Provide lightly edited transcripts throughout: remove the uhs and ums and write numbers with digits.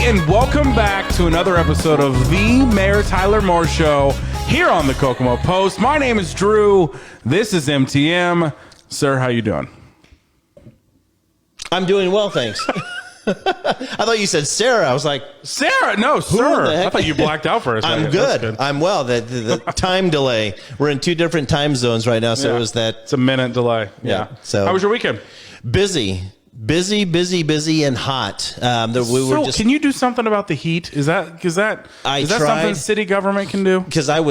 and welcome back to another episode of the Mayor Tyler Moore Show here on the Kokomo Post. My name is Drew. This is MTM. Sir, how you doing? I'm doing well, thanks. I thought you said Sarah. I was like, Sarah? No, sir. I thought you blacked out for a second. I'm good. I'm well. The time delay. We're in two different time zones right now, so it was that. It's a minute delay. Yeah. So how was your weekend? Busy, and hot. Can you do something about the heat? Is that something city government can do? Because I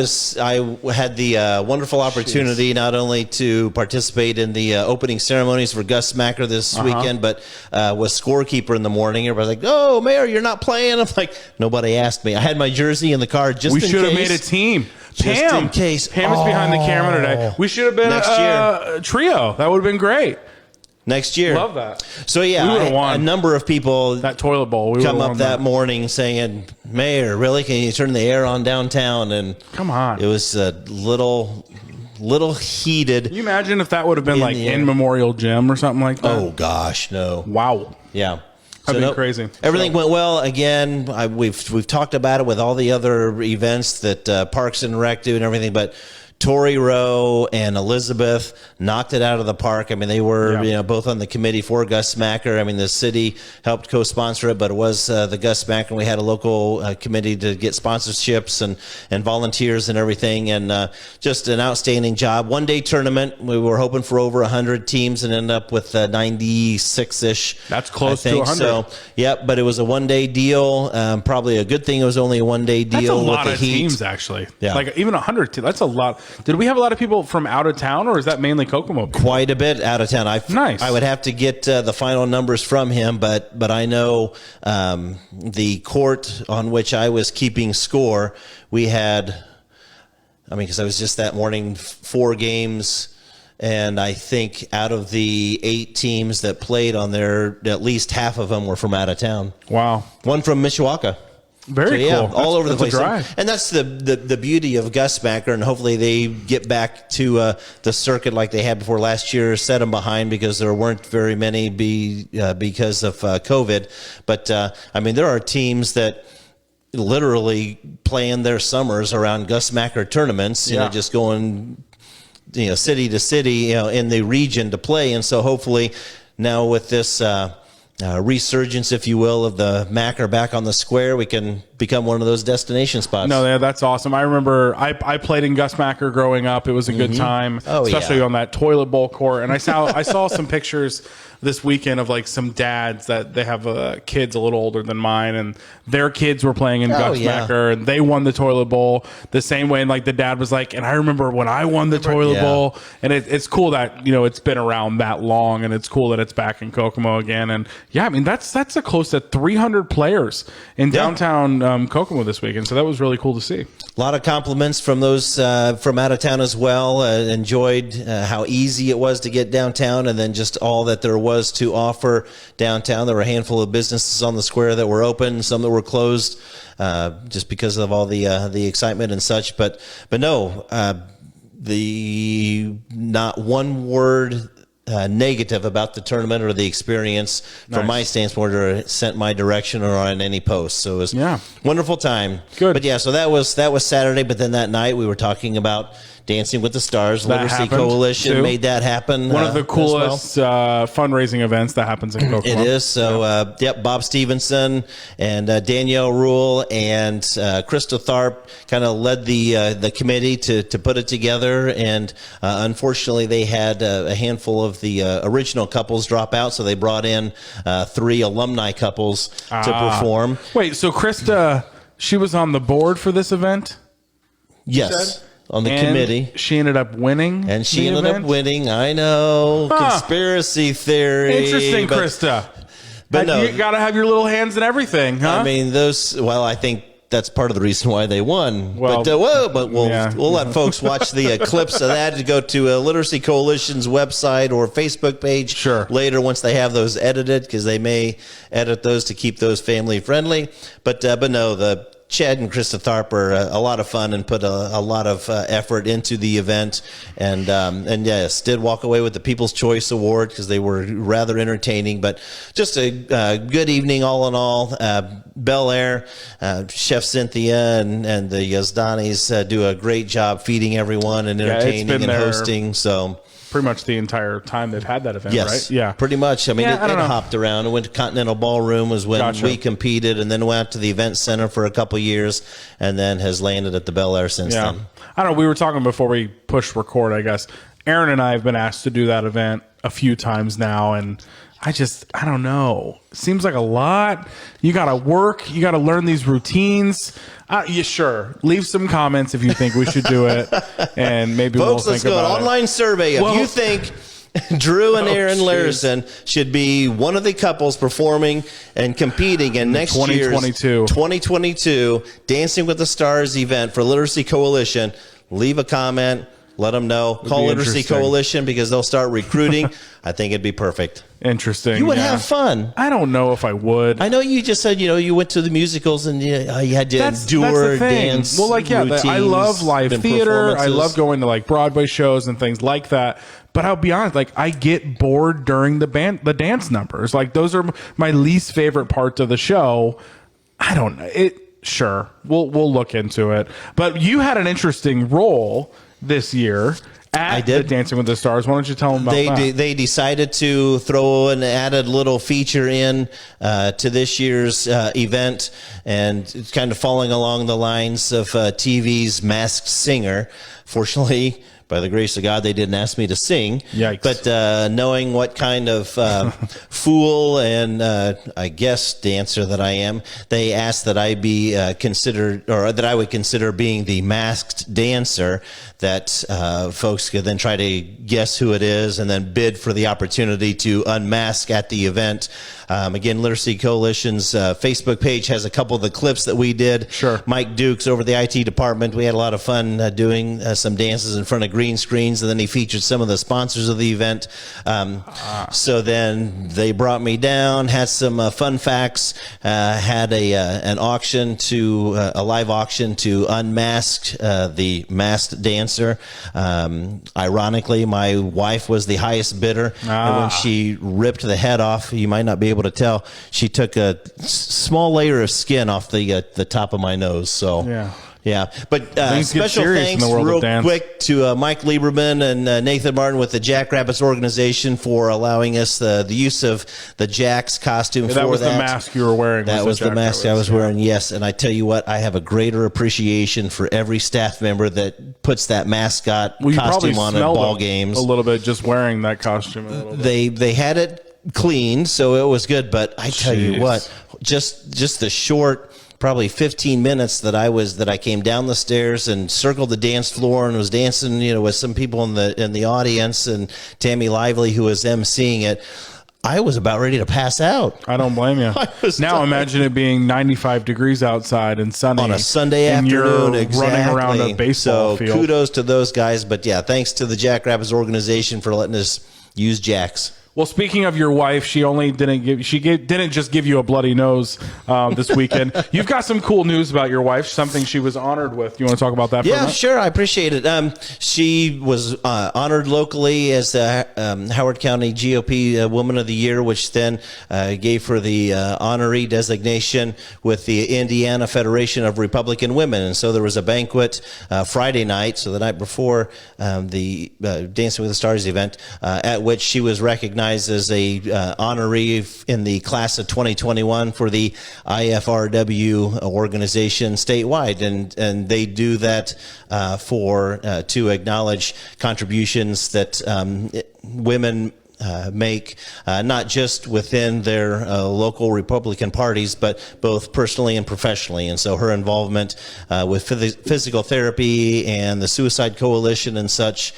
had the wonderful opportunity not only to participate in the opening ceremonies for Gus Macker this weekend, but was scorekeeper in the morning. Everybody's like, "Oh, Mayor, you're not playing." I'm like, nobody asked me. I had my jersey in the car just in case. We should have made a team. Pam is behind the camera today. We should have been a trio. That would have been great. Next year. Love that. So, a number of people that toilet bowl come up that morning saying, "Mayor, really? Can you turn the air on downtown?" And come on. It was a little heated. Can you imagine if that would have been like in Memorial Gym or something like that? Oh, gosh, no. Wow. Yeah. That'd be crazy. Everything went well. Again, we've talked about it with all the other events that Parks and Rec do and everything, but Tori Rowe and Elizabeth knocked it out of the park. I mean, they were both on the committee for Gus Macker. I mean, the city helped co-sponsor it, but it was the Gus Macker. And we had a local committee to get sponsorships and volunteers and everything, and just an outstanding job. One-day tournament. We were hoping for over 100 teams and ended up with 96-ish. That's close to 100. So, but it was a one-day deal. Probably a good thing it was only a one-day deal. That's a lot with the of heat. teams, actually. Yeah. Like even 100. That's a lot. Did we have a lot of people from out of town, or is that mainly Kokomo people? Quite a bit out of town. Nice. I would have to get the final numbers from him, but I know the court on which I was keeping score, we had, because I was just that morning, 4 games, and I think out of the 8 teams that played on there, at least half of them were from out of town. Wow. One from Mishawaka. Very cool. All over the place. Drive. And that's the beauty of Gus Macker, and hopefully they get back to the circuit like they had before last year, set them behind because there weren't very many because of COVID. But, there are teams that literally plan their summers around Gus Macker tournaments, just going city to city in the region to play. And so hopefully now with this resurgence, if you will, of the Macker back on the square, we can become one of those destination spots. No, that's awesome. I remember I played in Gus Macker growing up. It was a good time, especially on that toilet bowl court. And I saw some pictures this weekend of like some dads that they have kids a little older than mine, and their kids were playing in Gus Macker, and they won the toilet bowl the same way. And like the dad was like, and I remember when I won the toilet bowl. And it's cool that it's been around that long, and it's cool that it's back in Kokomo again. And that's a close to 300 players in downtown Kokomo this weekend, so that was really cool to see. A lot of compliments from those from out of town as well. Enjoyed how easy it was to get downtown, and then just all that there was to offer downtown. There were a handful of businesses on the square that were open, some that were closed, just because of all the excitement and such. But no, the not one word negative about the tournament or the experience from my standpoint or sent my direction or on any post. So it was wonderful time. Good. But so that was Saturday, but then that night we were talking about Dancing with the Stars. Literacy Coalition made that happen. One of the coolest fundraising events that happens in Kokomo. It is. So, Bob Stevenson and Danielle Rule and Krista Tharp kind of led the committee to put it together. And unfortunately, they had a handful of the original couples drop out, so they brought in 3 alumni couples to perform. Wait, so Krista, she was on the board for this event? Yes. On the committee. She ended up winning. And she ended up winning. I know. Conspiracy theory. Interesting, Krista. But no, you got to have your little hands in everything, huh? I think that's part of the reason why they won. Well, but we'll let folks watch the clips of that to go to Literacy Coalition's website or Facebook page later once they have those edited, because they may edit those to keep those family friendly. But no, the Chad and Krista Tharp are a lot of fun and put a lot of effort into the event. And yes, did walk away with the People's Choice Award because they were rather entertaining. But just a good evening all in all. Bel Air, Chef Cynthia and the Yazdanis do a great job feeding everyone and entertaining and hosting. So pretty much the entire time they've had that event, yes, right? Yeah, pretty much. I mean, it hopped around. It went to Continental Ballroom was when we competed, and then went to the Event Center for a couple years, and then has landed at the Bel Air since then. I don't know. We were talking before we pushed record, I guess. Aaron and I have been asked to do that event a few times now, and I don't know. Seems like a lot. You got to work. You got to learn these routines. Yeah, sure. Leave some comments if you think we should do it, and maybe Folks, we'll think about it. Folks, let's go. Online survey. If you think Drew and Aaron Larison should be one of the couples performing and competing in next year's 2022 Dancing with the Stars event for Literacy Coalition, leave a comment. Let them know. Call Literacy Coalition because they'll start recruiting. I think it'd be perfect. Interesting. You would have fun. I don't know if I would. I know you just said, you went to the musicals and you had to endure dance. Well, I love live theater. I love going to Broadway shows and things like that. But I'll be honest, I get bored during the dance numbers. Those are my least favorite parts of the show. I don't know. Sure. We'll look into it. But you had an interesting role this year at the Dancing with the Stars. Why don't you tell them about that? They decided to throw an added little feature in to this year's event, and it's kind of falling along the lines of TV's Masked Singer. Fortunately, by the grace of God, they didn't ask me to sing. Yikes. But knowing what kind of fool and I guess dancer that I am, they asked that I be considered, or that I would consider being the masked dancer, that folks could then try to guess who it is and then bid for the opportunity to unmask at the event. Again, Literacy Coalition's Facebook page has a couple of the clips that we did. Sure. Mike Dukes over the IT department. We had a lot of fun doing some dances in front of green screens, and then he featured some of the sponsors of the event. So then they brought me down, had some fun facts, had an auction a live auction to unmask the masked dancer. Ironically, my wife was the highest bidder, and when she ripped the head off, you might not be able to tell, she took a small layer of skin off the top of my nose. So yeah. But special thanks real quick to Mike Lieberman and Nathan Martin with the Jackrabbits organization for allowing us the use of the Jack's costume for that. That was the mask you were wearing. That was the mask I was wearing, yes. And I tell you what, I have a greater appreciation for every staff member that puts that mascot costume on at ball games. A little bit just wearing that costume. They had it cleaned, so it was good. But I tell you what, just the short, probably 15 minutes that I came down the stairs and circled the dance floor and was dancing, with some people in the audience, and Tammy Lively, who was emceeing it. I was about ready to pass out. I don't blame you. Now imagine it being 95 degrees outside and sunny on a Sunday afternoon, running around a baseball field. Kudos to those guys. But yeah, thanks to the Jackrabbits organization for letting us use Jacks. Well, speaking of your wife, she didn't just give you a bloody nose this weekend. You've got some cool news about your wife, something she was honored with. You want to talk about that for a minute? Yeah, sure. I appreciate it. She was honored locally as the Howard County GOP Woman of the Year, which then gave her the honoree designation with the Indiana Federation of Republican Women. And so there was a banquet Friday night, so the night before the Dancing with the Stars event, at which she was recognized as a honoree in the class of 2021 for the IFRW organization statewide, and they do that to acknowledge contributions that women make, not just within their local Republican parties, but both personally and professionally. And so her involvement with physical therapy and the Suicide Coalition and such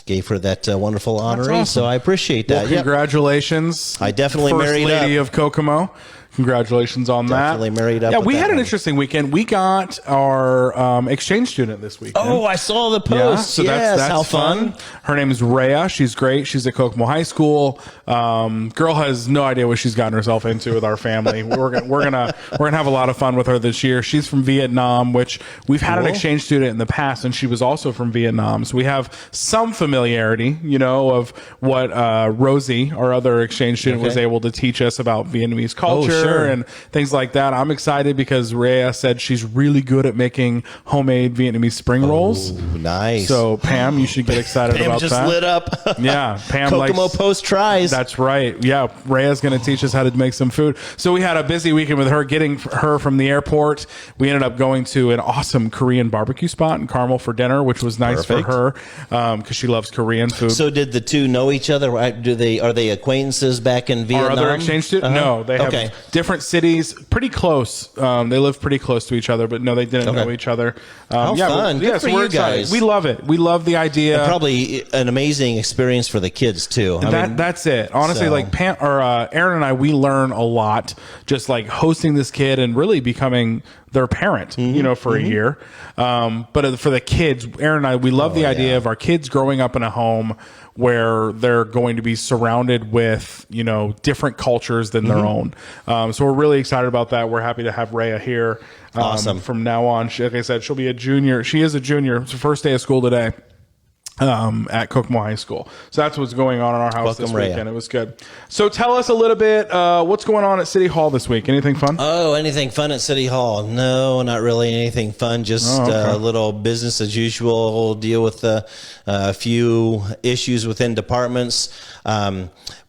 gave her that wonderful honoree. Awesome. So I appreciate that. Well, congratulations. I definitely First married Lady up. of Kokomo. congratulations on Definitely that. married up. Yeah, with we that had an one. interesting weekend. We got our exchange student this weekend. Oh, I saw the post. Yeah, so that's how fun. Her name is Rhea. She's great. She's at Kokomo High School. Girl has no idea what she's gotten herself into with our family. We're gonna have a lot of fun with her this year. She's from Vietnam, which we've had an exchange student in the past, and she was also from Vietnam. So we have some familiarity, of what Rosie, our other exchange student, was able to teach us about Vietnamese culture and things like that. I'm excited because Rhea said she's really good at making homemade Vietnamese spring rolls. Nice. So Pam, you should get excited Pam about just that. lit up. Yeah, Pam Kokomo likes. Post tries. That's right. Yeah, Rhea's going to teach us how to make some food. So we had a busy weekend with her, getting her from the airport. We ended up going to an awesome Korean barbecue spot in Carmel for dinner, which was nice for her because she loves Korean food. So did the two know each other? Are they acquaintances back in Vietnam? Our other exchange student? No, they have different cities, pretty close. They live pretty close to each other, but no, they didn't know each other. How fun. Good for we're you excited. guys. We love it. We love the idea. And probably an amazing experience for the kids too. That's it. Honestly, like Aaron and I, we learn a lot just like hosting this kid and really becoming their parent, for a year. But for the kids, Aaron and I, we love the idea of our kids growing up in a home where they're going to be surrounded with, different cultures than their own. So we're really excited about that. We're happy to have Rhea here. Awesome. From now on, like I said, she'll be a junior. She is a junior. It's her first day of school today. At Kokomo High School. So that's what's going on in our house this weekend. It was good. So tell us a little bit, what's going on at City Hall this week? Anything fun? Oh, anything fun at City Hall? No, not really anything fun. Just a little business as usual. Deal with a few issues within departments.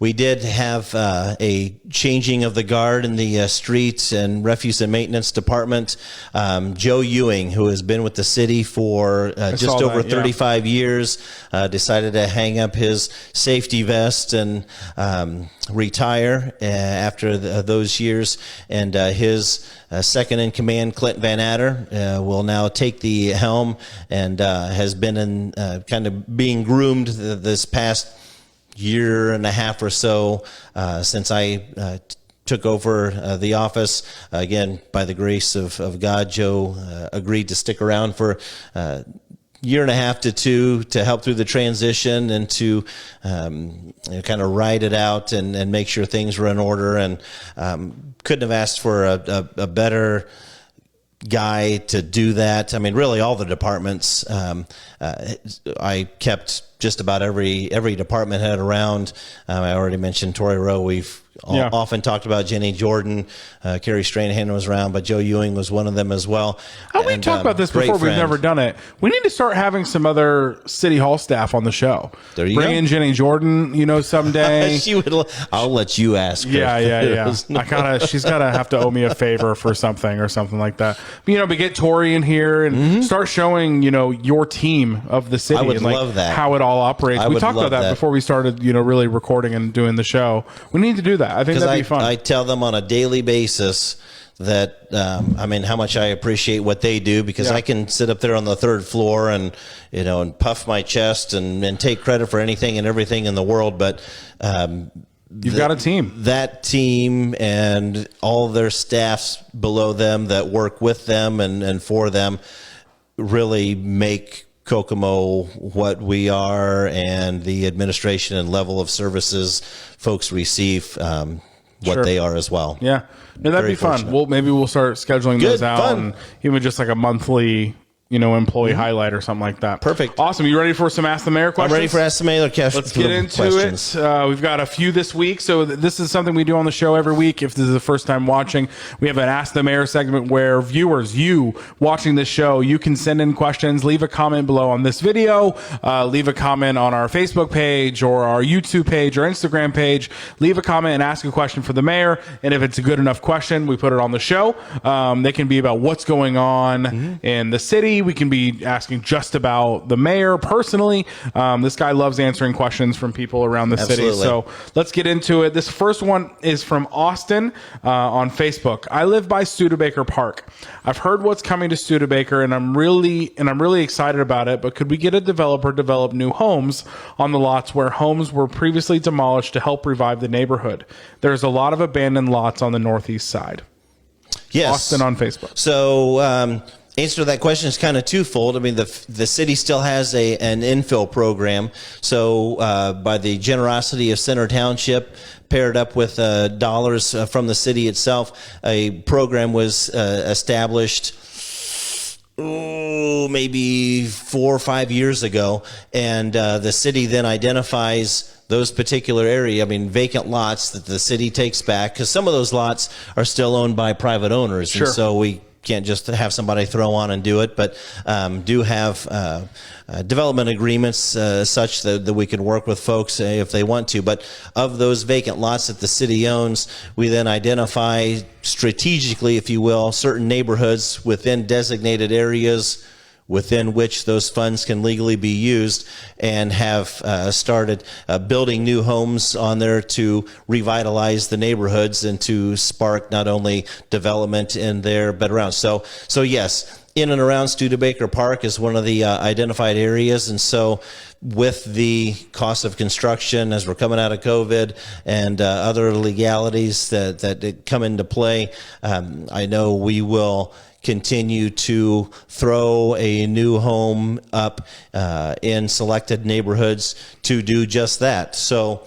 We did have a changing of the guard in the streets and refuse and maintenance department. Joe Ewing, who has been with the city for just over 35 years, decided to hang up his safety vest and retire after those years. And his second in command, Clint Van Adder, will now take the helm and has been in kind of being groomed this past year and a half or so since I took over the office. Again, by the grace of God, Joe agreed to stick around for year and a half to two to help through the transition and to kind of ride it out and make sure things were in order. And couldn't have asked for a better guy to do that. I mean, really all the departments, I kept just about every department head around. I already mentioned Tori Rowe. We've often talked about Jenny Jordan. Carrie Stranahan was around, but Joe Ewing was one of them as well. We talked about this before. We've never done it. We need to start having some other City Hall staff on the show. There you Bring in Jenny Jordan, someday. I'll let you ask her. Yeah. She's gotta have to owe me a favor for something or something like that. But get Tori in here and start showing, your team of the city. I would and love that. How it all operates. We talked about that before we started, really recording and doing the show. We need to do that. I think that'd be fun. I tell them on a daily basis that how much I appreciate what they do, because I can sit up there on the third floor and and puff my chest and take credit for anything and everything in the world, but you've got a team. That team and all their staffs below them that work with them and for them really make Kokomo what we are, and the administration and level of services folks receive what they are as well. Yeah, that'd be fun. Maybe we'll start scheduling those out, and even just like a monthly employee highlight or something like that. Perfect. Awesome. You ready for some Ask the Mayor questions? I'm ready for Ask the Mayor questions. Let's get into it. We've got a few this week. So this is something we do on the show every week. If this is the first time watching, we have an Ask the Mayor segment where viewers, you watching this show, you can send in questions, leave a comment below on this video, leave a comment on our Facebook page or our YouTube page or Instagram page, leave a comment and ask a question for the mayor. And if it's a good enough question, we put it on the show. They can be about what's going on in the city, city. We can be asking just about the mayor personally. This guy loves answering questions from people around the city. So let's get into it. This first one is from Austin on Facebook. I live by Studebaker Park. I've heard what's coming to Studebaker, and I'm really excited about it. But could we get a developer develop new homes on the lots where homes were previously demolished to help revive the neighborhood? There's a lot of abandoned lots on the northeast side. Yes. Austin on Facebook. So answer to that question is kind of twofold. I mean, the city still has an infill program. So by the generosity of Center Township, paired up with dollars from the city itself, a program was established maybe 4 or 5 years ago. And the city then identifies those particular area, vacant lots that the city takes back, because some of those lots are still owned by private owners. Sure. And so we can't just have somebody throw on and do it, but do have development agreements such that we can work with folks if they want to. But of those vacant lots that the city owns, we then identify strategically, if you will, certain neighborhoods within designated areas within which those funds can legally be used, and have started building new homes on there to revitalize the neighborhoods and to spark not only development in there but around. So yes, in and around Studebaker Park is one of the identified areas. And so with the cost of construction as we're coming out of COVID and other legalities that come into play, I know we will continue to throw a new home up in selected neighborhoods to do just that. So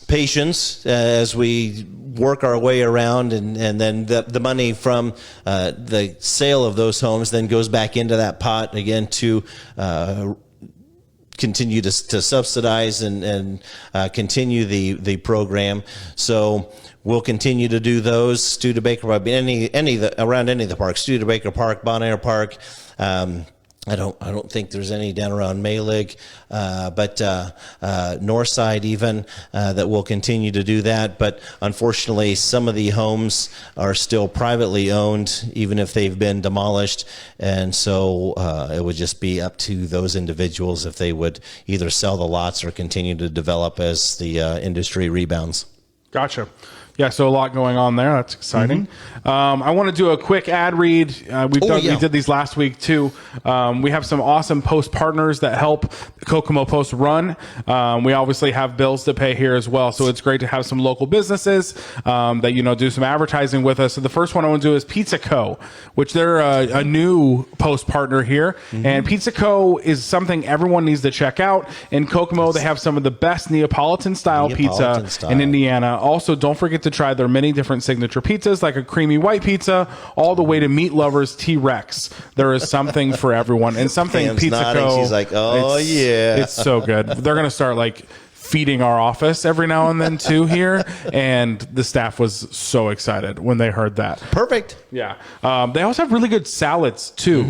patience as we work our way around, and then the money from the sale of those homes then goes back into that pot again to continue to subsidize and continue the program. So we'll continue to do those. Studebaker, around any of the parks, Studebaker Park, Bon Air Park. I don't think there's any down around Maylig, but north side even that will continue to do that. But unfortunately, some of the homes are still privately owned, even if they've been demolished, and so it would just be up to those individuals if they would either sell the lots or continue to develop as the industry rebounds. Gotcha. Yeah, so a lot going on there. That's exciting. I want to do a quick ad read. We did these last week too. We have some awesome Post partners that help Kokomo Post run. We obviously have bills to pay here as well, so it's great to have some local businesses that do some advertising with us. So the first one I want to do is Pizza Co., which they're a new Post partner here, and Pizza Co. is something everyone needs to check out. In Kokomo, they have some of the best Neapolitan style pizza in Indiana. Also, don't forget to try their many different signature pizzas, like a creamy white pizza, all the way to meat lovers T-Rex. There is something for everyone, and something Pam's Pizza nodding. Co. She's like, it's so good. They're gonna start feeding our office every now and then too here, and the staff was so excited when they heard that. Perfect. Yeah. They also have really good salads too.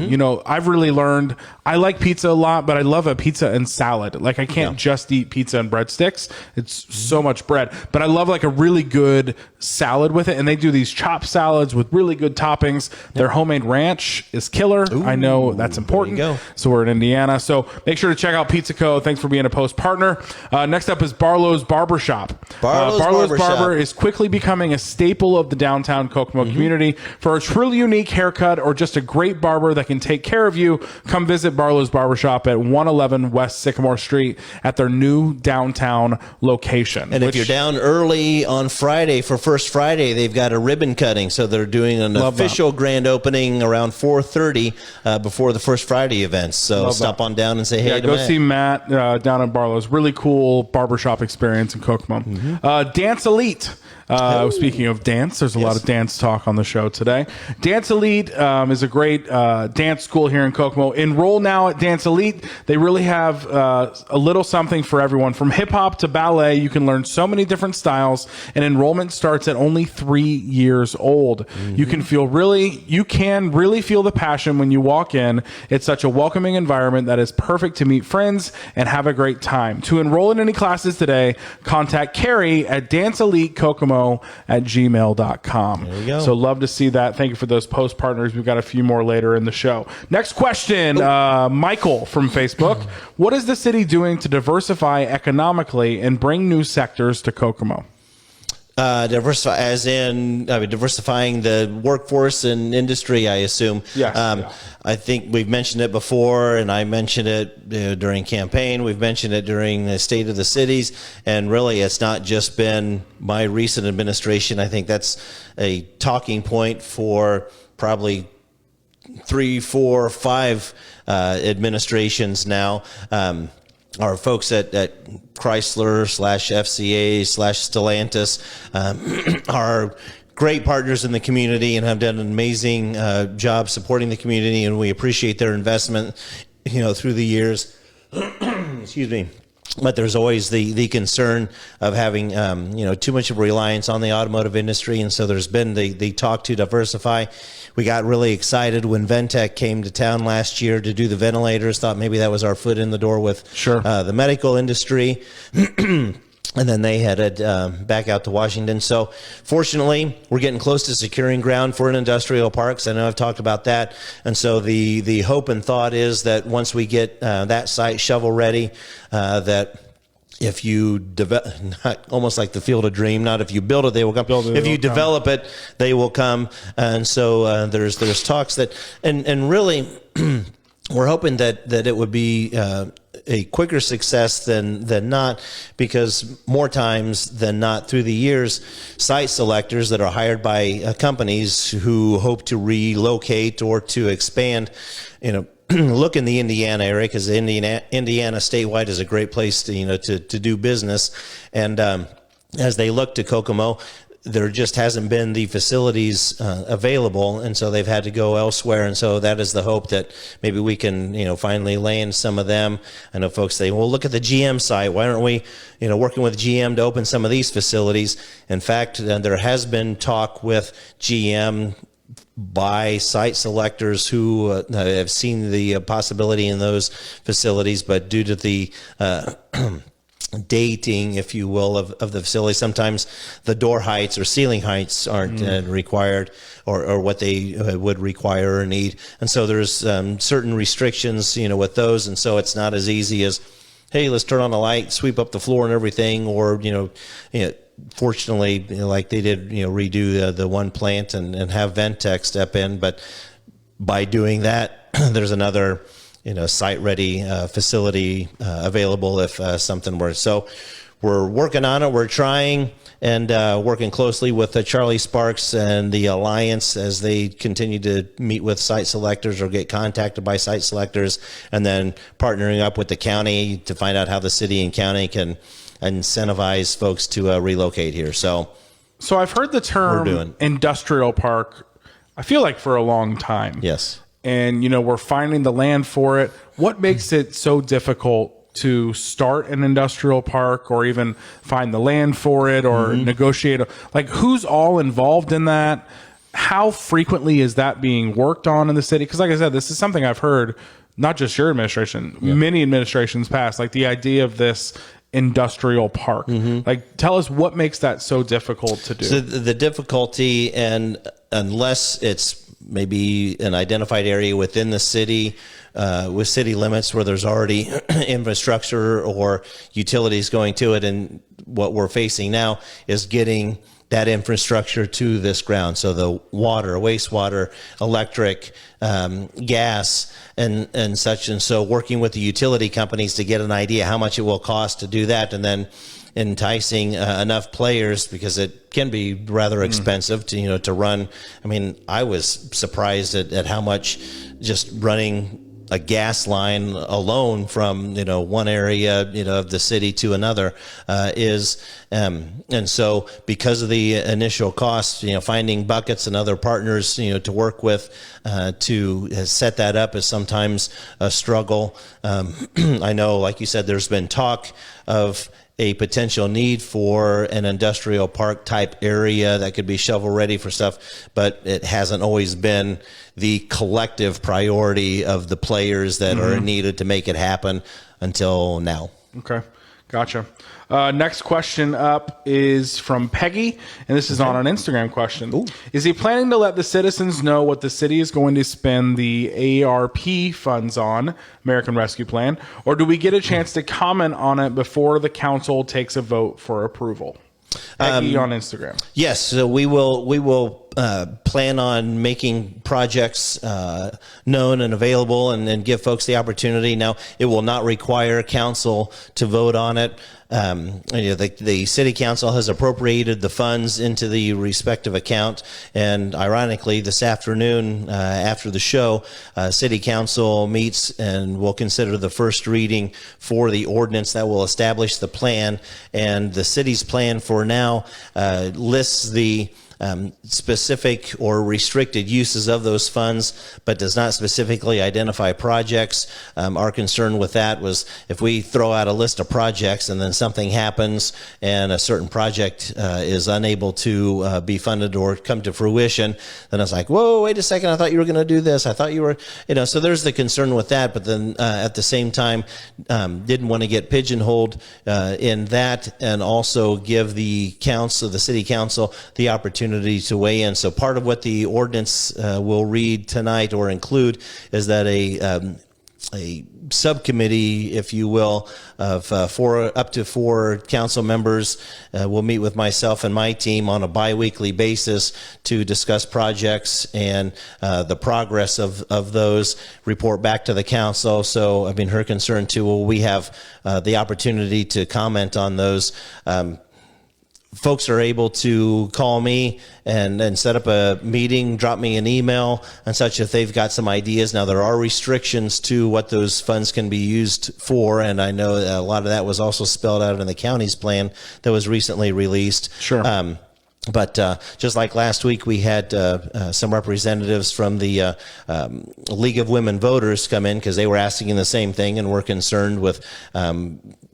I've really learned I like pizza a lot, but I love a pizza and salad. I can't just eat pizza and breadsticks. It's so much bread, but I love a really good salad with it. And they do these chopped salads with really good toppings. Their homemade ranch is killer. Ooh, I know that's important. So we're in Indiana. So make sure to check out Pizza Co. Thanks for being a Post partner. Next up is Barlow's Barbershop. Barlow's Barber is quickly becoming a staple of the downtown Kokomo community. For a truly unique haircut or just a great barber that can take care of you, come visit Barlow's Barbershop at 111 West Sycamore Street at their new downtown location. And if you're down early on Friday for First Friday, they've got a ribbon cutting. So they're doing an official grand opening around 4:30 before the First Friday events. So stop on down and say hey to Matt. Go see Matt down at Barlow's. Really cool barbershop experience in Kokomo. Dance Elite. Speaking of dance, there's a lot of dance talk on the show today. Dance Elite is a great dance school here in Kokomo. Enroll now at Dance Elite. They really have a little something for everyone. From hip-hop to ballet, you can learn so many different styles, and enrollment starts at only 3 years old. You can really feel the passion when you walk in. It's such a welcoming environment that is perfect to meet friends and have a great time. To enroll in any classes today, contact Carrie at Dance Elite Kokomo kokomo@gmail.com. There you go. So love to see that. Thank you for those post partners. We've got a few more later in the show. Next question, Michael from Facebook. What is the city doing to diversify economically and bring new sectors to Kokomo? Diversify, as in diversifying the workforce and industry, I assume. Yes. I think we've mentioned it before, and I mentioned it during campaign. We've mentioned it during the State of the Cities, and really, it's not just been my recent administration. I think that's a talking point for probably 3, 4, 5 administrations now. Our folks at Chrysler /FCA /Stellantis are great partners in the community and have done an amazing job supporting the community, and we appreciate their investment, through the years. Excuse me. But there's always the concern of having, too much of a reliance on the automotive industry. And so there's been the talk to diversify. We got really excited when Ventec came to town last year to do the ventilators. Thought maybe that was our foot in the door with the medical industry. And then they headed back out to Washington. So fortunately, we're getting close to securing ground for an industrial park. I know I've talked about that. And so the hope and thought is that once we get that site shovel ready, that if you develop, almost like the Field of Dream, not if you build it, they will come. If you develop it, they will come. And so there's talks that, and really, we're hoping that it would be a quicker success than not, because more times than not through the years, site selectors that are hired by companies who hope to relocate or to expand, look in the Indiana area, because Indiana statewide is a great place to do business, and as they look to Kokomo, there just hasn't been the facilities available, and so they've had to go elsewhere. And so that is the hope that maybe we can, finally land some of them. I know folks say, well, look at the GM site. Why aren't we, working with GM to open some of these facilities? In fact, there has been talk with GM by site selectors who have seen the possibility in those facilities, but due to the dating, if you will, of the facility, sometimes the door heights or ceiling heights aren't required or what they would require or need. And so there's certain restrictions, with those. And so it's not as easy as, hey, let's turn on the light, sweep up the floor and everything. Or, fortunately, like they did, redo the one plant and have Ventec step in. But by doing that, there's another site-ready facility available if something were. So we're working on it. We're trying and working closely with Charlie Sparks and the Alliance as they continue to meet with site selectors or get contacted by site selectors, and then partnering up with the county to find out how the city and county can incentivize folks to relocate here. So I've heard the term industrial park, I feel like, for a long time. Yes. And, we're finding the land for it. What makes it so difficult to start an industrial park or even find the land for it or negotiate? Like, who's all involved in that? How frequently is that being worked on in the city? Because like I said, this is something I've heard, not just your administration, many administrations past, like the idea of this industrial park. Like, tell us what makes that so difficult to do. So the difficulty, and unless it's maybe an identified area within the city with city limits where there's already infrastructure or utilities going to it, and what we're facing now is getting that infrastructure to this ground. So the water, wastewater, electric, gas, and such. And so working with the utility companies to get an idea how much it will cost to do that, and then enticing enough players, because it can be rather expensive to run. I mean, I was surprised at how much just running a gas line alone from one area of the city to another is, and so because of the initial costs, finding buckets and other partners to work with to set that up is sometimes a struggle. I know, like you said, there's been talk of a potential need for an industrial park type area that could be shovel ready for stuff, but it hasn't always been the collective priority of the players that are needed to make it happen until now. Okay. Gotcha. Next question up is from Peggy, and this is on an Instagram question. Ooh. Is he planning to let the citizens know what the city is going to spend the ARP funds on, American Rescue Plan, or do we get a chance to comment on it before the council takes a vote for approval? Peggy on Instagram. Yes, so we will plan on making projects known and available, and give folks the opportunity. Now, it will not require council to vote on it. The city council has appropriated the funds into the respective account, and ironically, this afternoon after the show, city council meets and will consider the first reading for the ordinance that will establish the plan. And the city's plan for now lists the specific or restricted uses of those funds, but does not specifically identify projects. Our concern with that was if we throw out a list of projects and then something happens and a certain project is unable to be funded or come to fruition, then it's like, whoa, wait a second, I thought you were going to do this. I thought you were, so there's the concern with that. But then at the same time, didn't want to get pigeonholed in that, and also give the council, the city council, the opportunity to weigh in. So part of what the ordinance will read tonight or include is that a subcommittee, if you will, of up to four council members will meet with myself and my team on a biweekly basis to discuss projects and the progress of those, report back to the council. So, I mean, her concern too, will we have the opportunity to comment on those? Folks are able to call me and set up a meeting, drop me an email and such if they've got some ideas. Now, there are restrictions to what those funds can be used for, and I know a lot of that was also spelled out in the county's plan that was recently released. Sure. But just like last week, we had some representatives from the League of Women Voters come in because they were asking the same thing and were concerned with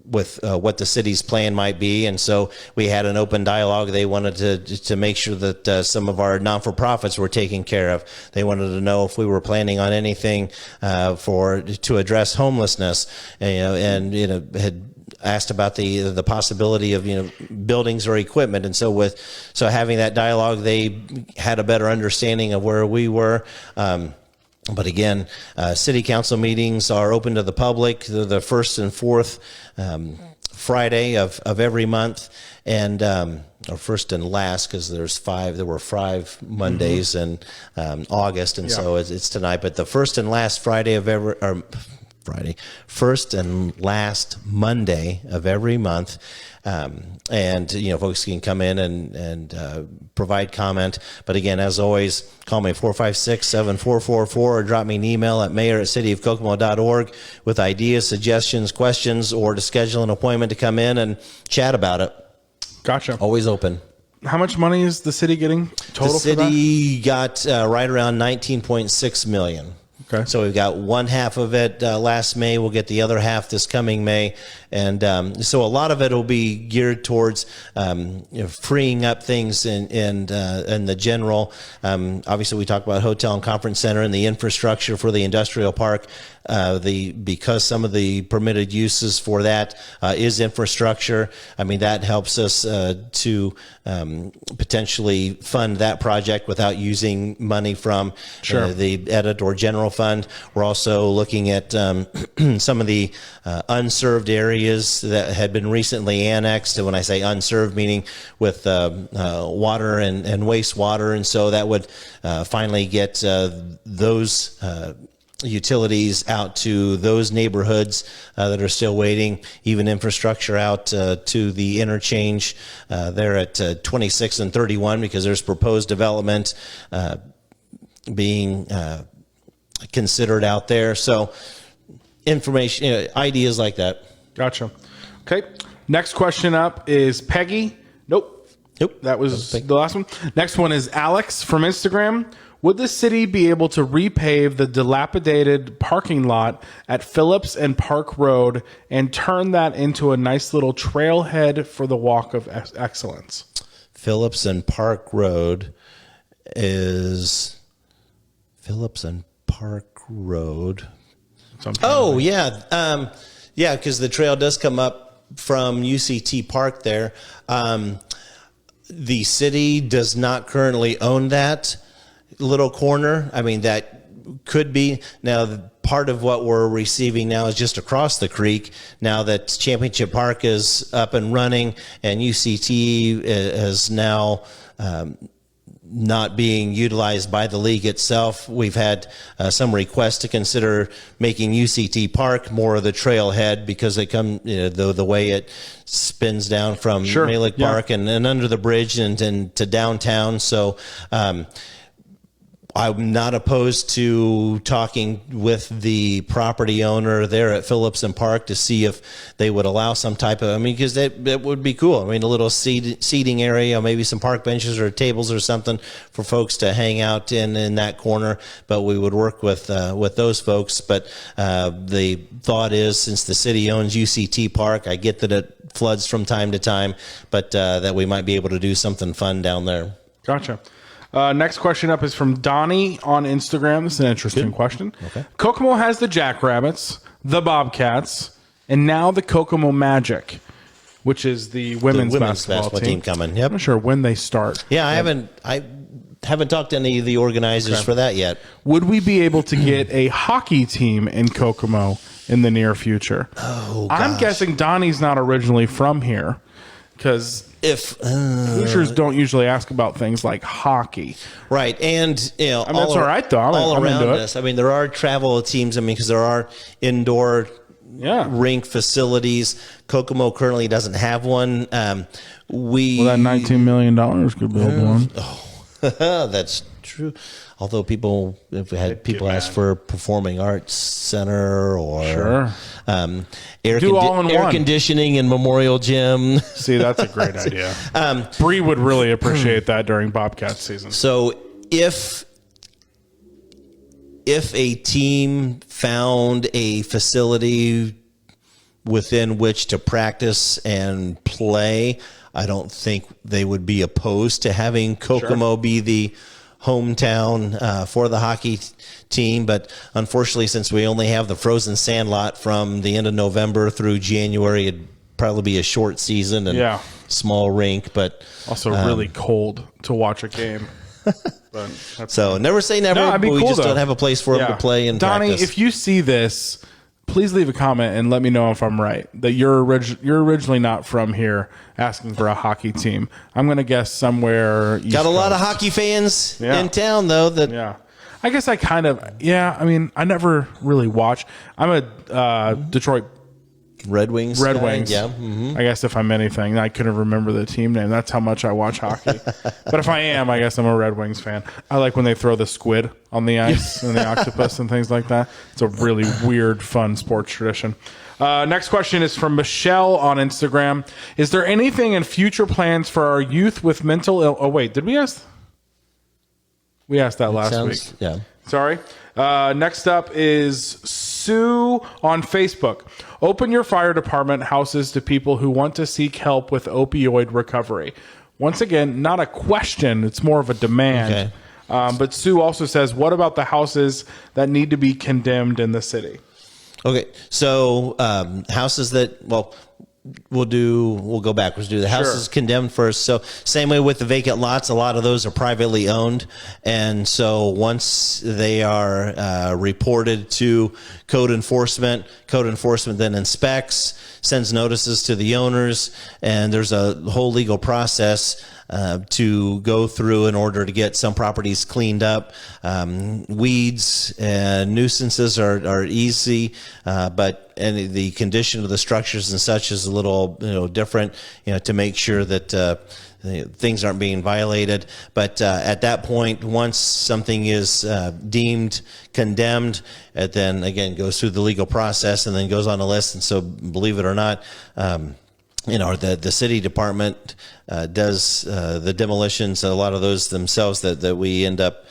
what the city's plan might be. And so we had an open dialogue. They wanted to make sure that some of our non-for-profits were taken care of. They wanted to know if we were planning on anything to address homelessness, and had asked about the possibility of buildings or equipment. And so having that dialogue, they had a better understanding of where we were. But again, city council meetings are open to the public. They're the first and fourth Friday of every month, and or first and last, because there were 5 Mondays in August, and so it's tonight. But the first and last first and last Monday of every month. And folks can come in and provide comment. But again, as always, call me 456-7444 or drop me an email at mayor@cityofkokomo.org with ideas, suggestions, questions, or to schedule an appointment to come in and chat about it. Gotcha. Always open. How much money is the city getting total for that? The city got right around $19.6 million. Okay. So we've got one half of it last May. We'll get the other half this coming May. And so a lot of it will be geared towards freeing up things in the general. Obviously, we talked about hotel and conference center and the infrastructure for the industrial park. Because some of the permitted uses for that is infrastructure. I mean, that helps us to potentially fund that project without using money from the edit or general fund. We're also looking at some of the unserved areas that had been recently annexed. And when I say unserved, meaning with water and wastewater. And so that would finally get those utilities out to those neighborhoods that are still waiting, even infrastructure out to the interchange there at 26 and 31, because there's proposed development being considered out there. So information, ideas like that. Gotcha. Okay. Next question up is Peggy. Nope. That was the last one. Next one is Alex from Instagram. Would the city be able to repave the dilapidated parking lot at Phillips and Park Road and turn that into a nice little trailhead for the Walk of Excellence? Phillips and Park Road is Phillips and Park Road. Oh, yeah. Yeah, because the trail does come up from UCT Park there. The city does not currently own that little corner. I mean, that could be. Now, part of what we're receiving now is just across the creek. Now that Championship Park is up and running and UCT is now not being utilized by the league itself, we've had some requests to consider making UCT Park more of the trailhead, because they come, the way it spins down from Malik Park and under the bridge and to downtown. So I'm not opposed to talking with the property owner there at Phillips and Park to see if they would allow some type of, because that would be cool. I mean, a little seating area, maybe some park benches or tables or something for folks to hang out in that corner. But we would work with those folks. But the thought is, since the city owns UCT Park, I get that it floods from time to time, but that we might be able to do something fun down there. Gotcha. Next question up is from Donnie on Instagram. This is an interesting question. Okay. Kokomo has the Jackrabbits, the Bobcats, and now the Kokomo Magic, which is the women's basketball team coming. Yep. I'm not sure when they start. Yeah, I haven't talked to any of the organizers for that yet. Would we be able to get a hockey team in Kokomo in the near future? Oh, gosh. I'm guessing Donnie's not originally from here, because Hoosiers don't usually ask about things like hockey, right? And that's all right though. All around us, there are travel teams. because there are indoor rink facilities. Kokomo currently doesn't have one. That $19 million could build one. Oh, that's true. Although if we had people ask for a performing arts center or air conditioning and Memorial Gym. See, that's a great idea. Bree would really appreciate that during Bobcat season. So if a team found a facility within which to practice and play, I don't think they would be opposed to having Kokomo be the hometown for the hockey team. But unfortunately, since we only have the frozen sandlot from the end of November through January, it'd probably be a short season and small rink, but also really cold to watch a game. So never say never. No, but we just don't have a place for them to play and Donnie, practice. if you see this, please leave a comment and let me know if I'm right, that you're originally not from here asking for a hockey team. I'm going to guess somewhere East Got a lot Coast. of hockey fans in town, though. I guess I kind of, I never really watch. I'm a Detroit Red Wings. Yeah. Mm-hmm. I guess if I'm anything, I couldn't remember the team name. That's how much I watch hockey. But if I am, I guess I'm a Red Wings fan. I like when they throw the squid on the ice and the octopus and things like that. It's a really weird, fun sports tradition. Next question is from Michelle on Instagram. Is there anything in future plans for our youth with mental ill? Oh, wait, did we ask? We asked that last week. Yeah. Sorry. Next up is Sue on Facebook. Open your fire department houses to people who want to seek help with opioid recovery. Once again, not a question. It's more of a demand. Okay. But Sue also says, what about the houses that need to be condemned in the city? Okay. So houses that, we'll go backwards. Do the houses condemned first. So same way with the vacant lots, a lot of those are privately owned. And so once they are reported to code enforcement then inspects, sends notices to the owners, and there's a whole legal process to go through in order to get some properties cleaned up. Weeds and nuisances are easy, but the condition of the structures and such is a little different, to make sure that things aren't being violated. But at that point, once something is deemed condemned, it then again goes through the legal process and then goes on a list. And so, believe it or not, the city department does the demolitions, a lot of those themselves that we end up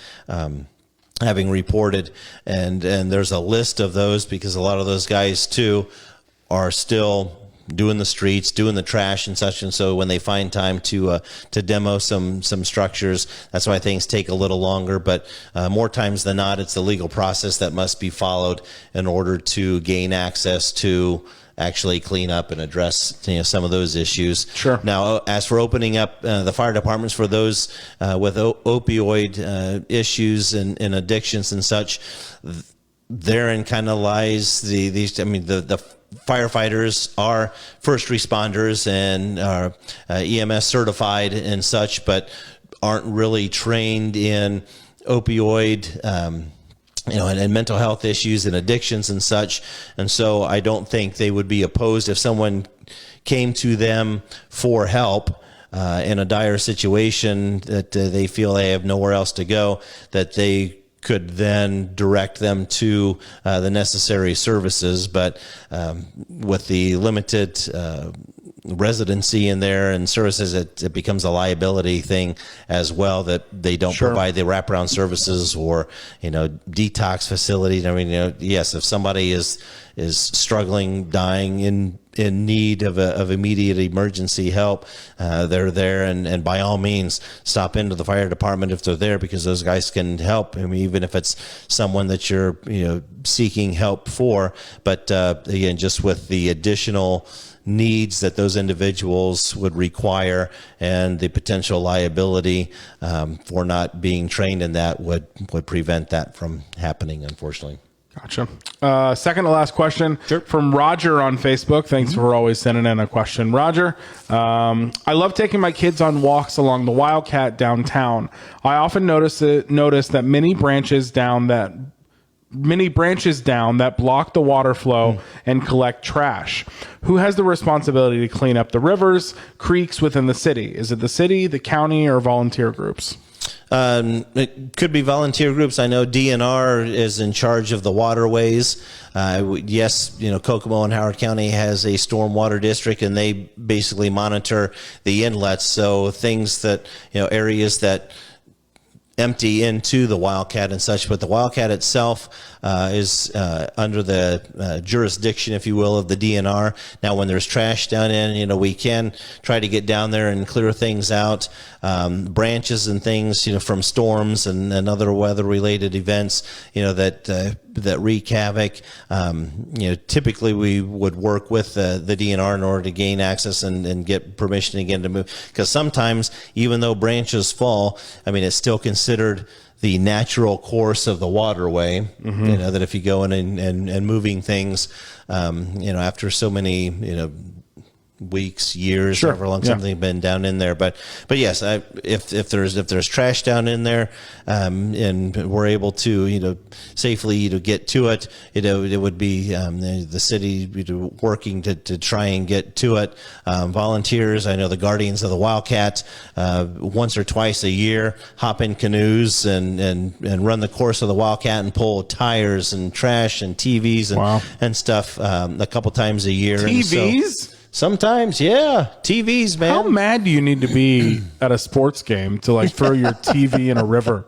having reported, and there's a list of those, because a lot of those guys too are still doing the streets, doing the trash and such. And so when they find time to demo some structures, that's why things take a little longer. But more times than not, it's the legal process that must be followed in order to gain access to actually clean up and address some of those issues. Sure. Now, as for opening up the fire departments for those with opioid issues and addictions and such, therein kind of lies the firefighters are first responders and are EMS certified and such, but aren't really trained in opioid and mental health issues and addictions and such. And so I don't think they would be opposed if someone came to them for help in a dire situation that they feel they have nowhere else to go, that they could then direct them to the necessary services. But with the limited residency in there and services, it becomes a liability thing as well, that they don't provide the wraparound services or detox facilities. I mean, yes, if somebody is struggling, dying, in need of immediate emergency help, they're there, and by all means stop into the fire department if they're there, because those guys can help. I mean, even if it's someone that you're seeking help for. But again, just with the additional needs that those individuals would require and the potential liability for not being trained in that would prevent that from happening, unfortunately. Gotcha. Second to last question from Roger on Facebook. Thanks for always sending in a question, Roger. I love taking my kids on walks along the Wildcat downtown. I often notice that many branches down that block the water flow and collect trash. Who has the responsibility to clean up the rivers, creeks within the city? Is it the city, the county, or volunteer groups? It could be volunteer groups. I know DNR is in charge of the waterways. Yes, Kokomo and Howard County has a stormwater district, and they basically monitor the inlets. So things that, areas that empty into the Wildcat and such, but the Wildcat itself is under the jurisdiction, if you will, of the DNR. Now, when there's trash down in, we can try to get down there and clear things out, branches and things, from storms and other weather-related events, that wreak havoc. Typically we would work with the DNR in order to gain access and get permission again to move, because sometimes, even though branches fall, it's still considered the natural course of the waterway. That if you go in and moving things, after so many, weeks, years, however long something been down in there. But yes, if there's trash down in there, and we're able to safely get to it, it would be the city working to try and get to it. Volunteers, I know the Guardians of the Wildcat once or twice a year hop in canoes and run the course of the Wildcat and pull tires and trash and TVs and stuff a couple times a year. TVs? Sometimes, yeah. TVs, man. How mad do you need to be at a sports game to throw your TV in a river?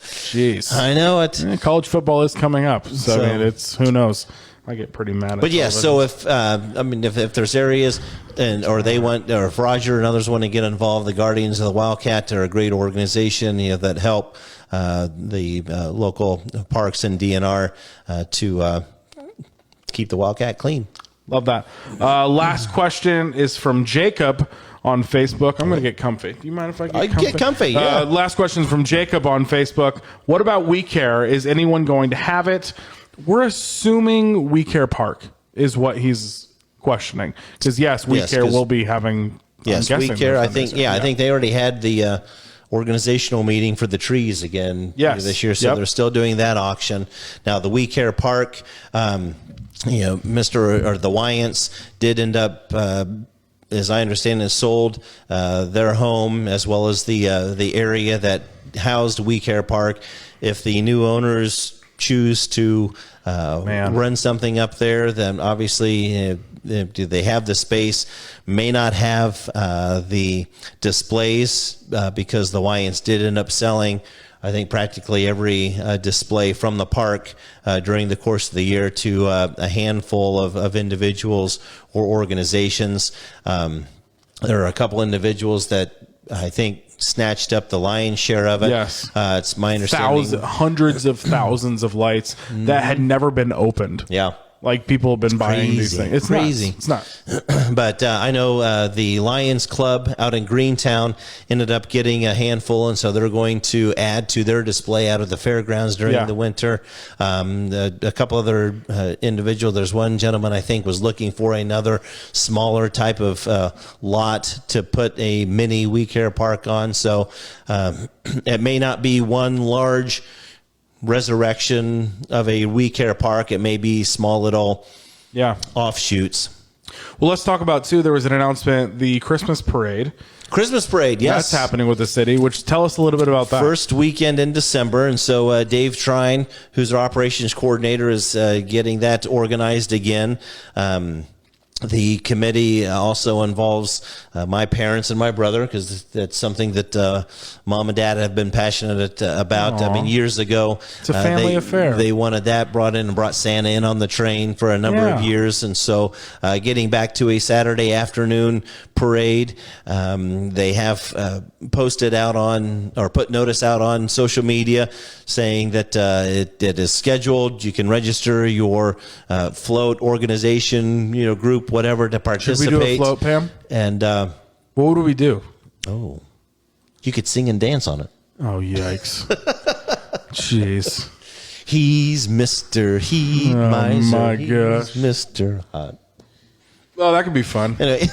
Jeez. I know it. College football is coming up. So it's, who knows? I get pretty mad at But yeah, so if there's areas or if Roger and others want to get involved, the Guardians of the Wildcat are a great organization that help the local parks and DNR to keep the Wildcat clean. Love that. Last question is from Jacob on Facebook. I'm going to get comfy. Do you mind if I get comfy? Get comfy, yeah. Last question is from Jacob on Facebook. What about We Care? Is anyone going to have it? We're assuming We Care Park is what he's questioning. Because, yes, We Care will be having... Yes, We Care, I think they already had the... organizational meeting for the trees again this year, so they're still doing that auction. Now, the We Care Park... the Wyants did end up, as I understand it, sold their home as well as the area that housed We Care Park. If the new owners choose to run something up there, then obviously do they have the space? May not have the displays because the Wyants did end up selling, I think, practically every display from the park during the course of the year to a handful of individuals or organizations. There are a couple individuals that I think snatched up the lion's share of it. Yes. It's my understanding. Hundreds of thousands of lights that had never been opened. Yeah. like people have been buying these things. It's crazy. Nuts. It's not. But I know the Lions Club out in Greentown ended up getting a handful, and so they're going to add to their display out of the fairgrounds during the winter. A couple other individuals. There's one gentleman I think was looking for another smaller type of lot to put a mini We Care Park on. So it may not be one large resurrection of a We Care Park. It may be small little offshoots. Well, let's talk about too. There was an announcement, the Christmas parade. Christmas parade, yes. That's happening with the city, which tell us a little bit about that. First weekend in December. And so Dave Trine, who's our operations coordinator, is getting that organized again. The committee also involves my parents and my brother, because that's something that mom and dad have been passionate about. Aww. I mean, years ago, it's a family affair. They wanted that brought Santa in on the train for a number of years. And so getting back to a Saturday afternoon parade, they have posted out on, or put notice out on social media saying that it is scheduled. You can register your float organization, group, whatever, to participate. Should we do a float, Pam? And what would we do? Oh, you could sing and dance on it. Oh, yikes. Jeez. He's Mr. Heat Miser. My He's gosh. Mr. Hot. Oh, that could be fun. Anyway.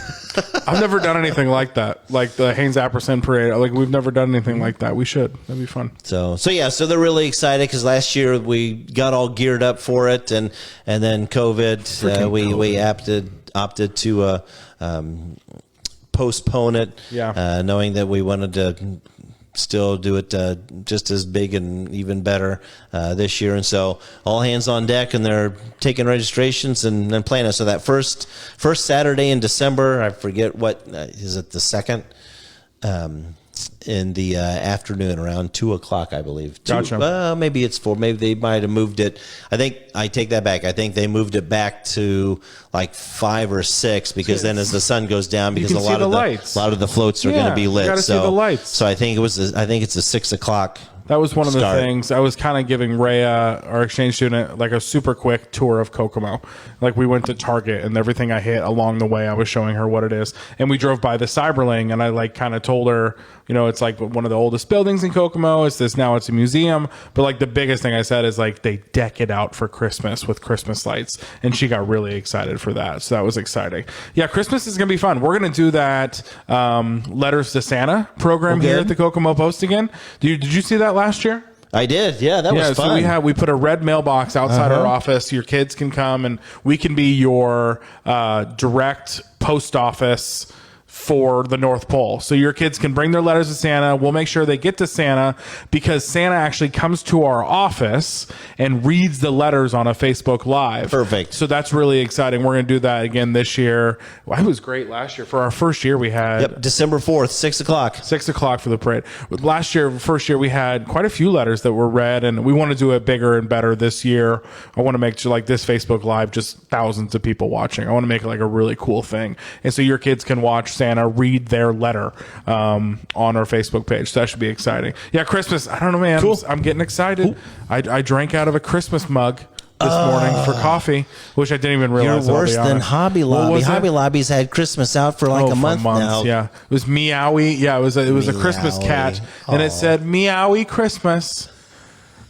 I've never done anything like that. Like the Haynes Apperson parade. Like, we've never done anything like that. We should. That'd be fun. So they're really excited because last year we got all geared up for it, and then COVID, we opted to postpone it, knowing that we wanted to still do it just as big and even better this year. And so all hands on deck, and they're taking registrations and planning. So that first Saturday in December, I forget what is it, the second, in the afternoon around 2:00, I believe. Gotcha. Maybe it's 4. Maybe they might have moved it. I take that back. I think they moved it back to like 5 or 6, because then as the sun goes down, because a lot of the floats are going to be lit. You gotta see the lights. So I think it's a 6:00. That was one of the things. I was kind of giving Rhea, our exchange student, like a super quick tour of Kokomo. Like, we went to Target, and everything I hit along the way, I was showing her what it is. And we drove by the Cyberling, and I like kind of told her, it's like one of the oldest buildings in Kokomo. It's a museum. But like the biggest thing I said is like they deck it out for Christmas with Christmas lights. And she got really excited for that. So that was exciting. Yeah, Christmas is going to be fun. We're going to do that Letters to Santa program here at the Kokomo Post again. Did you see that last year? I did. Yeah, that was fun. So we put a red mailbox outside our office. Your kids can come, and we can be your direct post office for the North Pole. So your kids can bring their letters to Santa. We'll make sure they get to Santa, because Santa actually comes to our office and reads the letters on a Facebook Live. Perfect. So that's really exciting. We're going to do that again this year. Well, it was great last year. For our first year, we had... December 4th, 6:00. 6:00 for the parade. First year, we had quite a few letters that were read, and we want to do it bigger and better this year. I want to make sure, like, this Facebook Live, just thousands of people watching. I want to make it like a really cool thing. And so your kids can watch Santa read their letter on our Facebook page. So that should be exciting. Yeah, Christmas. I don't know, man. Cool. I'm getting excited. I drank out of a Christmas mug this morning for coffee, which I didn't even realize. You're worse than Hobby Lobby. Hobby Lobby's had Christmas out for like a month now. Yeah, it was Meowie. Yeah, it was a Christmas cat, and it said Meowie Christmas.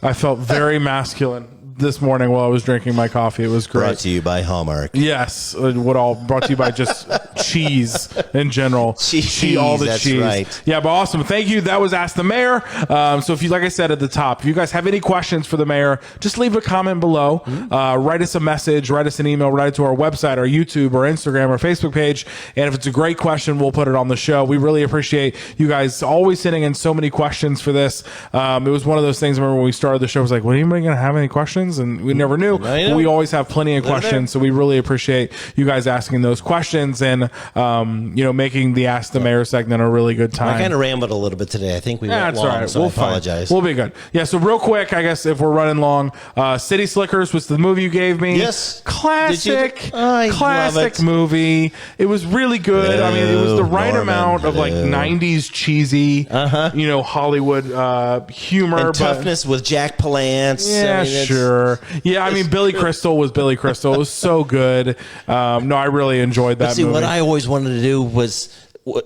I felt very masculine this morning while I was drinking my coffee. It was great. Brought to you by Hallmark. Yes. Brought to you by just cheese in general. Cheese, all the that's cheese. Right. Yeah, but awesome. Thank you. That was Ask the Mayor. So if you, like I said at the top, if you guys have any questions for the mayor, just leave a comment below. Write us a message, write us an email, write it to our website, our YouTube, or Instagram, or Facebook page. And if it's a great question, we'll put it on the show. We really appreciate you guys always sending in so many questions for this. It was one of those things, I remember when we started the show, it was like, well, anybody going to have any questions? And we never knew. But we always have plenty of questions, so we really appreciate you guys asking those questions. And making the Ask the Mayor segment a really good time. I kind of rambled a little bit today. I think we went long, all right. so I apologize. We'll be good. Yeah, so real quick, I guess if we're running long, City Slickers was the movie you gave me. Yes. Classic. I classic love it. movie. It was really good. I mean, it was the right amount of like 90s cheesy, Hollywood humor. And toughness with Jack Palance. Yeah, sure. Yeah, I mean, Billy Crystal was Billy Crystal. It was so good. No, I really enjoyed that movie. What I always wanted to do was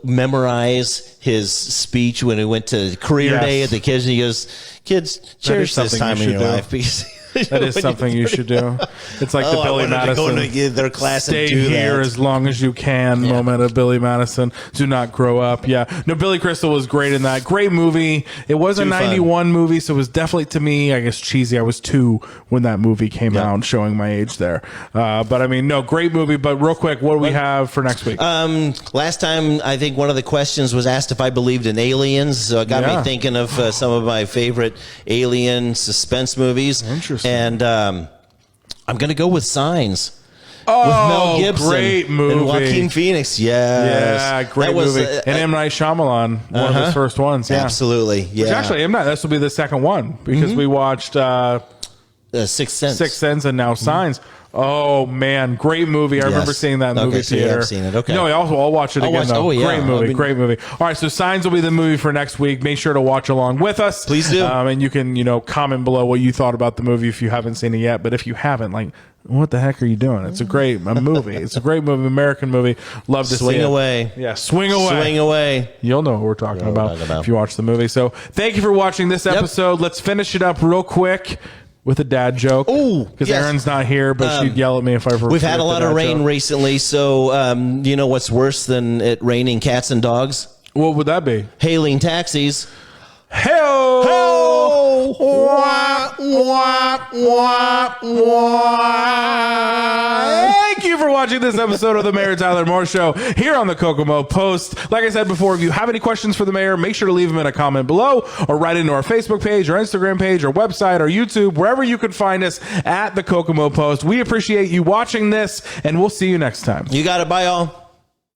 memorize his speech when he went to career day at the kids, and he goes, "Kids, cherish this time in your life." Because that is something you should do. It's like the Billy Madison to go to their class stay and do here that. as long as you can moment of Billy Madison. Do not grow up. Yeah. No, Billy Crystal was great in that. Great movie. It was a 91 movie, so it was definitely, to me, I guess, cheesy. I was 2 when that movie came out, showing my age there. But I mean, no, great movie. But real quick, what do we have for next week? Last time, I think one of the questions was asked if I believed in aliens. So it got me thinking of some of my favorite alien suspense movies. Interesting. And I'm going to go with Signs. Oh, with Mel Gibson great movie. and Joaquin Phoenix. Yes. Yeah, great movie. And M. Night Shyamalan, one of his first ones. Yeah. Absolutely. Yeah. Which actually, M. Night, this will be the second one because we watched Sixth Sense. Sixth Sense and now Signs. Oh man, great movie! I remember seeing that movie so theater. you have seen it. Okay. No, I'll watch it again. Though. Great movie, great movie. All right, so Signs will be the movie for next week. Make sure to watch along with us. Please do. And you can comment below what you thought about the movie if you haven't seen it yet. But if you haven't, what the heck are you doing? It's a great movie. It's a great movie, American movie. Love to see it. Swing away. Yeah, swing away. Swing away. You'll know what we're talking about if you watch the movie. So thank you for watching this episode. Let's finish it up real quick with a dad joke. Oh, because Erin's not here, but she'd yell at me if I forgot. We've had a lot of rain recently, so you know what's worse than it raining cats and dogs? What would that be? Hailing taxis. Hell! Hell! Wah, wah, wah, wah. Thank you for watching this episode of the Mayor Tyler Moore Show here on the Kokomo Post. Like I said before, if you have any questions for the mayor, make sure to leave them in a comment below or write into our Facebook page, our Instagram page, our website, our YouTube, wherever you could find us at the Kokomo Post. We appreciate you watching this, and we'll see you next time. You got it. Bye, y'all.